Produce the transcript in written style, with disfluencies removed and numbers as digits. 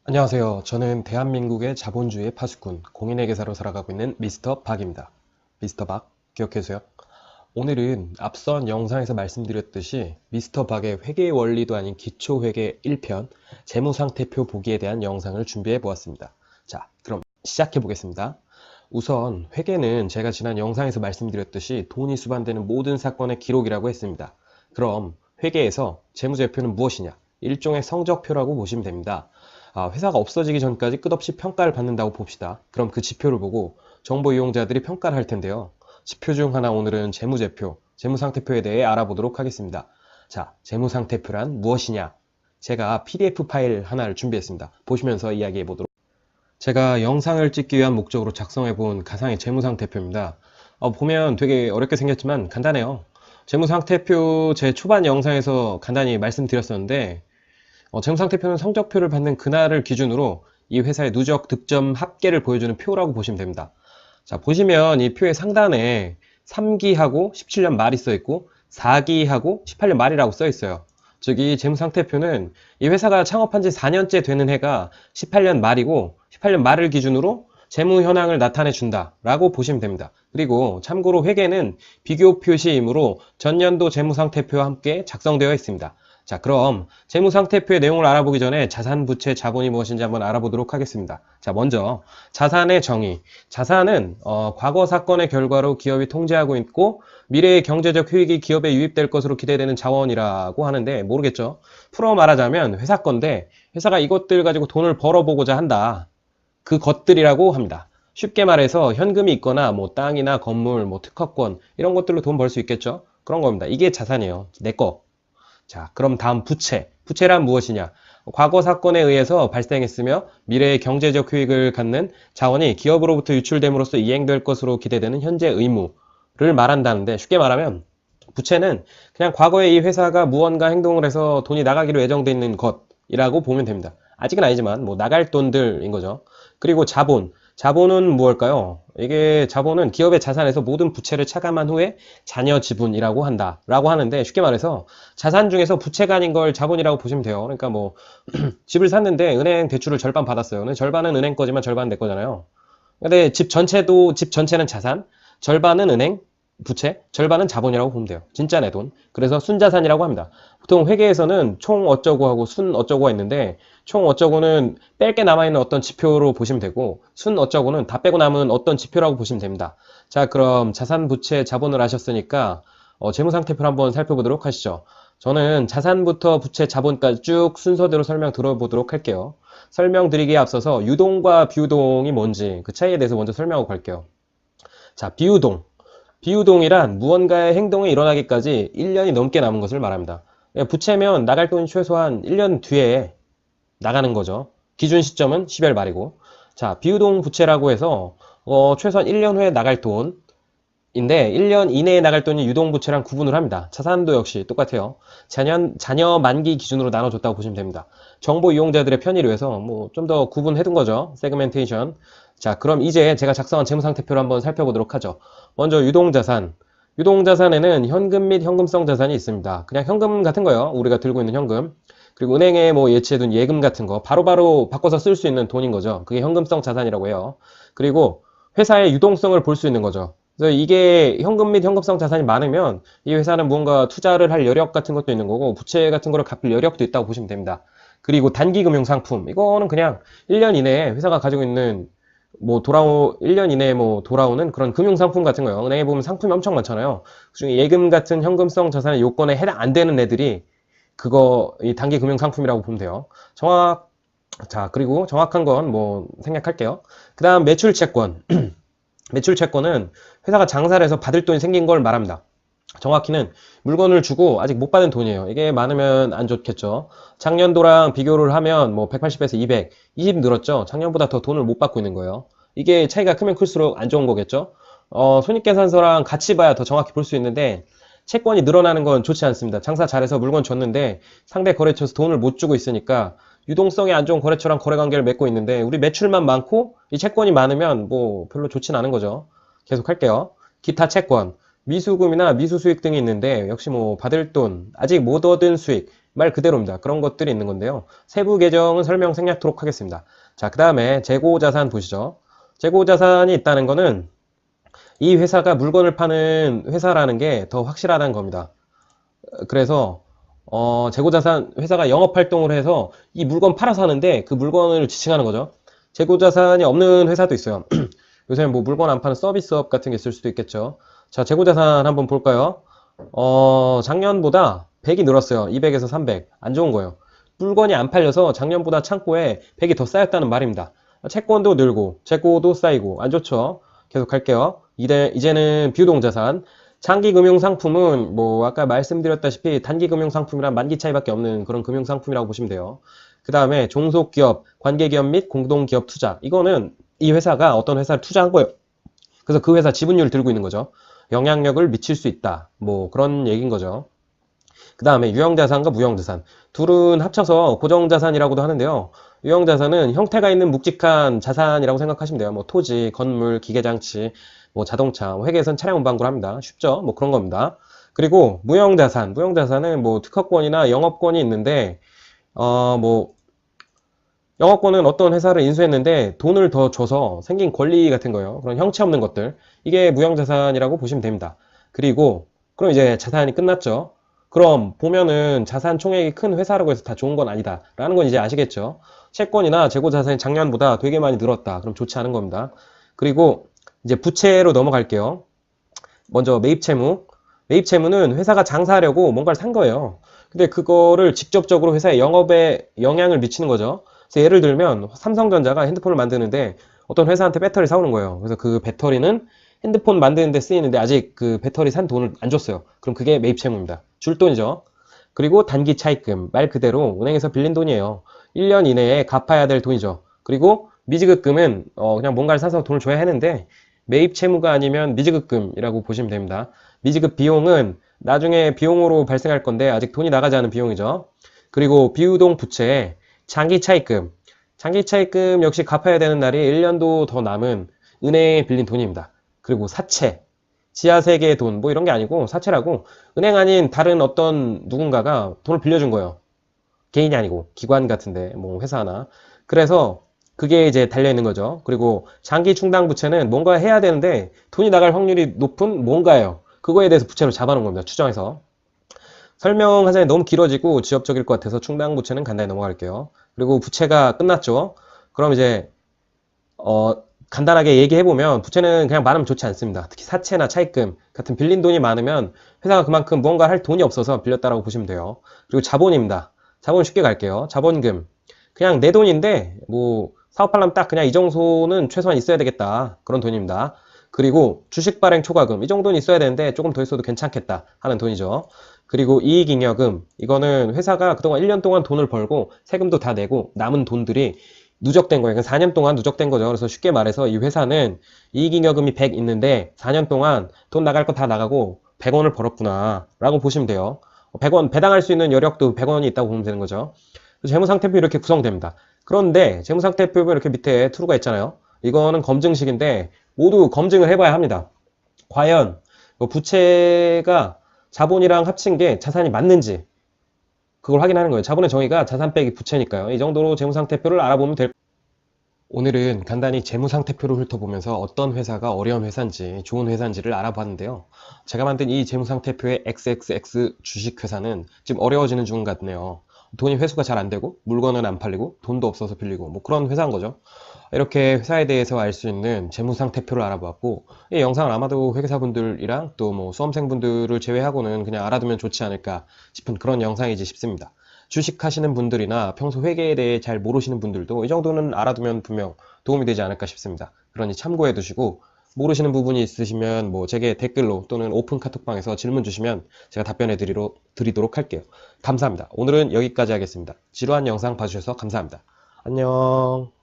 안녕하세요. 저는 대한민국의 자본주의의 파수꾼, 공인의 계사로 살아가고 있는 미스터 박입니다. 미스터 박, 기억해주세요. 오늘은 앞선 영상에서 말씀드렸듯이 미스터 박의 회계 원리도 아닌 기초회계 1편, 재무상태표 보기에 대한 영상을 준비해 보았습니다. 자, 그럼 시작해 보겠습니다. 우선 회계는 제가 지난 영상에서 말씀드렸듯이 돈이 수반되는 모든 사건의 기록이라고 했습니다. 그럼 회계에서 재무제표는 무엇이냐? 일종의 성적표라고 보시면 됩니다. 회사가 없어지기 전까지 끝없이 평가를 받는다고 봅시다. 그럼 그 지표를 보고 정보 이용자들이 평가를 할 텐데요. 지표 중 하나 오늘은 재무제표, 재무상태표에 대해 알아보도록 하겠습니다. 자, 재무상태표란 무엇이냐? 제가 PDF 파일 하나를 준비했습니다. 보시면서 이야기해 보도록. 제가 영상을 찍기 위한 목적으로 작성해 본 가상의 재무상태표입니다. 보면 되게 어렵게 생겼지만 간단해요. 재무상태표 제 초반 영상에서 간단히 말씀드렸었는데 재무상태표는 성적표를 받는 그날을 기준으로 이 회사의 누적 득점 합계를 보여주는 표라고 보시면 됩니다. 자, 보시면 이 표의 상단에 3기하고 17년 말이 써 있고 4기하고 18년 말이라고 써 있어요. 즉, 이 재무상태표는 이 회사가 창업한 지 4년째 되는 해가 18년 말이고 18년 말을 기준으로 재무 현황을 나타내 준다라고 보시면 됩니다. 그리고 참고로 회계는 비교 표시이므로 전년도 재무상태표와 함께 작성되어 있습니다. 자, 그럼 재무상태표의 내용을 알아보기 전에 자산, 부채, 자본이 무엇인지 한번 알아보도록 하겠습니다. 자, 먼저 자산의 정의. 자산은 과거 사건의 결과로 기업이 통제하고 있고 미래의 경제적 효익이 기업에 유입될 것으로 기대되는 자원이라고 하는데 모르겠죠. 풀어 말하자면 회사 건데 회사가 이것들 가지고 돈을 벌어보고자 한다. 그 것들이라고 합니다. 쉽게 말해서 현금이 있거나 뭐 땅이나 건물, 뭐 특허권 이런 것들로 돈 벌 수 있겠죠. 그런 겁니다. 이게 자산이에요. 내 거. 자, 그럼 다음 부채. 부채란 무엇이냐? 과거 사건에 의해서 발생했으며 미래의 경제적 효익을 갖는 자원이 기업으로부터 유출됨으로써 이행될 것으로 기대되는 현재 의무를 말한다는데 쉽게 말하면 부채는 그냥 과거에 이 회사가 무언가 행동을 해서 돈이 나가기로 예정돼 있는 것이라고 보면 됩니다. 아직은 아니지만 뭐 나갈 돈들인 거죠. 그리고 자본. 자본은 무엇일까요? 이게 자본은 기업의 자산에서 모든 부채를 차감한 후에 자녀 지분이라고 한다라고 하는데 쉽게 말해서 자산 중에서 부채가 아닌 걸 자본이라고 보시면 돼요. 그러니까 뭐 집을 샀는데 은행 대출을 절반 받았어요. 근데 절반은 은행 거지만 절반은 내 거잖아요. 근데 집 전체는 자산, 절반은 은행 부채, 절반은 자본이라고 보면 돼요. 진짜 내 돈. 그래서 순자산이라고 합니다. 보통 회계에서는 총 어쩌고 하고 순 어쩌고가 있는데 총 어쩌고는 뺄 게 남아있는 어떤 지표로 보시면 되고 순 어쩌고는 다 빼고 남은 어떤 지표라고 보시면 됩니다. 자, 그럼 자산, 부채, 자본을 아셨으니까 재무상태표를 한번 살펴보도록 하시죠. 저는 자산부터 부채, 자본까지 쭉 순서대로 설명 들어보도록 할게요. 설명드리기에 앞서서 유동과 비유동이 뭔지 그 차이에 대해서 먼저 설명하고 갈게요. 자, 비유동. 비유동이란 무언가의 행동이 일어나기까지 1년이 넘게 남은 것을 말합니다. 부채면 나갈 돈이 최소한 1년 뒤에 나가는 거죠. 기준 시점은 12월 말이고. 자, 비유동 부채라고 해서 최소한 1년 후에 나갈 돈인데 1년 이내에 나갈 돈이 유동부채랑 구분을 합니다. 자산도 역시 똑같아요. 자녀 만기 기준으로 나눠줬다고 보시면 됩니다. 정보 이용자들의 편의를 위해서 뭐 좀 더 구분해둔 거죠. 세그멘테이션. 자, 그럼 이제 제가 작성한 재무상태표를 한번 살펴보도록 하죠. 먼저 유동자산. 유동자산에는 현금 및 현금성 자산이 있습니다. 그냥 현금 같은 거예요. 우리가 들고 있는 현금. 그리고 은행에 뭐 예치해둔 예금 같은 거 바로바로 바꿔서 쓸 수 있는 돈인 거죠. 그게 현금성 자산이라고 해요. 그리고 회사의 유동성을 볼 수 있는 거죠. 그래서 이게 현금 및 현금성 자산이 많으면 이 회사는 무언가 투자를 할 여력 같은 것도 있는 거고 부채 같은 거를 갚을 여력도 있다고 보시면 됩니다. 그리고 단기금융상품. 이거는 그냥 1년 이내에 회사가 가지고 있는 1년 이내에 돌아오는 그런 금융상품 같은 거예요. 은행에 보면 상품이 엄청 많잖아요. 그중에 예금 같은 현금성 자산의 요건에 해당 안 되는 애들이 이 단기 금융상품이라고 보면 돼요. 자, 그리고 정확한 건 생략할게요. 그 다음 매출채권. 매출채권은 회사가 장사를 해서 받을 돈이 생긴 걸 말합니다. 정확히는 물건을 주고 아직 못 받은 돈이에요. 이게 많으면 안 좋겠죠. 작년도랑 비교를 하면 180에서 200, 20 늘었죠. 작년보다 더 돈을 못 받고 있는 거예요. 이게 차이가 크면 클수록 안 좋은 거겠죠. 손익계산서랑 같이 봐야 더 정확히 볼 수 있는데 채권이 늘어나는 건 좋지 않습니다. 장사 잘해서 물건 줬는데 상대 거래처에서 돈을 못 주고 있으니까 유동성이 안 좋은 거래처랑 거래관계를 맺고 있는데 우리 매출만 많고 이 채권이 많으면 별로 좋진 않은 거죠. 계속 할게요. 기타 채권. 미수금이나 미수수익 등이 있는데 역시 받을 돈, 아직 못 얻은 수익, 말 그대로입니다. 그런 것들이 있는 건데요. 세부 계정은 설명 생략토록 하겠습니다. 자, 그 다음에 재고자산 보시죠. 재고자산이 있다는 거는 이 회사가 물건을 파는 회사라는 게 더 확실하다는 겁니다. 그래서 재고자산 회사가 영업활동을 해서 이 물건 팔아서 하는데 그 물건을 지칭하는 거죠. 재고자산이 없는 회사도 있어요. 요새 뭐 물건 안 파는 서비스업 같은 게 있을 수도 있겠죠. 자, 재고자산 한번 볼까요? 작년보다 100이 늘었어요. 200에서 300. 안 좋은 거예요. 물건이 안 팔려서 작년보다 창고에 100이 더 쌓였다는 말입니다. 채권도 늘고 재고도 쌓이고 안 좋죠. 계속 갈게요. 이제는 비유동자산. 장기금융상품은 뭐 아까 말씀드렸다시피 단기금융상품이랑 만기 차이밖에 없는 그런 금융상품이라고 보시면 돼요. 그 다음에 종속기업, 관계기업 및 공동기업 투자. 이거는 이 회사가 어떤 회사를 투자한 거예요. 그래서 그 회사 지분율을 들고 있는 거죠. 영향력을 미칠 수 있다. 뭐 그런 얘기인 거죠. 그 다음에 유형자산과 무형자산. 둘은 합쳐서 고정자산이라고도 하는데요. 유형자산은 형태가 있는 묵직한 자산이라고 생각하시면 돼요. 뭐 토지, 건물, 기계장치, 뭐 자동차, 회계선 차량 운반구를 합니다. 쉽죠? 뭐 그런 겁니다. 그리고 무형자산은 뭐 특허권이나 영업권이 있는데 뭐 영업권은 어떤 회사를 인수했는데 돈을 더 줘서 생긴 권리 같은 거예요. 그런 형체 없는 것들. 이게 무형자산이라고 보시면 됩니다. 그리고 그럼 이제 자산이 끝났죠. 그럼 보면은 자산 총액이 큰 회사라고 해서 다 좋은 건 아니다 라는 건 이제 아시겠죠. 채권이나 재고자산이 작년보다 되게 많이 늘었다. 그럼 좋지 않은 겁니다. 그리고 이제 부채로 넘어갈게요. 먼저 매입채무. 매입채무는 회사가 장사하려고 뭔가를 산 거예요. 근데 그거를 직접적으로 회사의 영업에 영향을 미치는 거죠. 그래서 예를 들면 삼성전자가 핸드폰을 만드는데 어떤 회사한테 배터리 사오는 거예요. 그래서 그 배터리는 핸드폰 만드는데 쓰이는데 아직 그 배터리 산 돈을 안 줬어요. 그럼 그게 매입채무입니다. 줄 돈이죠. 그리고 단기 차입금. 말 그대로 은행에서 빌린 돈이에요. 1년 이내에 갚아야 될 돈이죠. 그리고 미지급금은 그냥 뭔가를 사서 돈을 줘야 하는데 매입 채무가 아니면 미지급금이라고 보시면 됩니다. 미지급 비용은 나중에 비용으로 발생할 건데 아직 돈이 나가지 않은 비용이죠. 그리고 비유동 부채, 장기 차입금. 장기 차입금 역시 갚아야 되는 날이 1년도 더 남은 은행에 빌린 돈입니다. 그리고 사채, 지하세계의 돈, 뭐 이런 게 아니고 사채라고 은행 아닌 다른 어떤 누군가가 돈을 빌려준 거예요. 개인이 아니고 기관 같은데 뭐 회사나. 그래서 그게 이제 달려있는 거죠. 그리고 장기 충당 부채는 뭔가 해야 되는데 돈이 나갈 확률이 높은 뭔가예요. 그거에 대해서 부채로 잡아놓은 겁니다. 추정해서. 설명하자니 너무 길어지고 지엽적일 것 같아서 충당 부채는 간단히 넘어갈게요. 그리고 부채가 끝났죠. 그럼 이제 간단하게 얘기해보면 부채는 그냥 많으면 좋지 않습니다. 특히 사채나 차입금 같은 빌린 돈이 많으면 회사가 그만큼 무언가 할 돈이 없어서 빌렸다라고 보시면 돼요. 그리고 자본입니다. 자본 쉽게 갈게요. 자본금. 그냥 내 돈인데 뭐 사업하려면 딱 그냥 이 정도는 최소한 있어야 되겠다. 그런 돈입니다. 그리고 주식 발행 초과금. 이 정도는 있어야 되는데 조금 더 있어도 괜찮겠다 하는 돈이죠. 그리고 이익잉여금. 이거는 회사가 그동안 1년 동안 돈을 벌고 세금도 다 내고 남은 돈들이 누적된 거예요. 4년 동안 누적된 거죠. 그래서 쉽게 말해서 이 회사는 이익잉여금이 100 있는데 4년 동안 돈 나갈 거 다 나가고 100원을 벌었구나 라고 보시면 돼요. 100원 배당할 수 있는 여력도 100원이 있다고 보면 되는 거죠. 재무상태표 이렇게 구성됩니다. 그런데 재무상태표 이렇게 밑에 투루가 있잖아요. 이거는 검증식인데 모두 검증을 해봐야 합니다. 과연 부채가 자본이랑 합친 게 자산이 맞는지 그걸 확인하는 거예요. 자본의 정의가 자산 빼기 부채니까요. 이 정도로 재무상태표를 알아보면 될 오늘은 간단히 재무상태표를 훑어보면서 어떤 회사가 어려운 회사인지 좋은 회사인지를 알아봤는데요. 제가 만든 이 재무상태표의 XXX 주식회사는 지금 어려워지는 중 같네요. 돈이 회수가 잘 안 되고 물건은 안 팔리고 돈도 없어서 빌리고 뭐 그런 회사인 거죠. 이렇게 회사에 대해서 알 수 있는 재무상태표를 알아보았고 이 영상을 아마도 회계사분들이랑 또 뭐 수험생분들을 제외하고는 그냥 알아두면 좋지 않을까 싶은 그런 영상이지 싶습니다. 주식하시는 분들이나 평소 회계에 대해 잘 모르시는 분들도 이 정도는 알아두면 분명 도움이 되지 않을까 싶습니다. 그러니 참고해 두시고 모르시는 부분이 있으시면 뭐 제게 댓글로 또는 오픈 카톡방에서 질문 주시면 제가 답변해 드리도록 할게요. 감사합니다. 오늘은 여기까지 하겠습니다. 지루한 영상 봐주셔서 감사합니다. 안녕.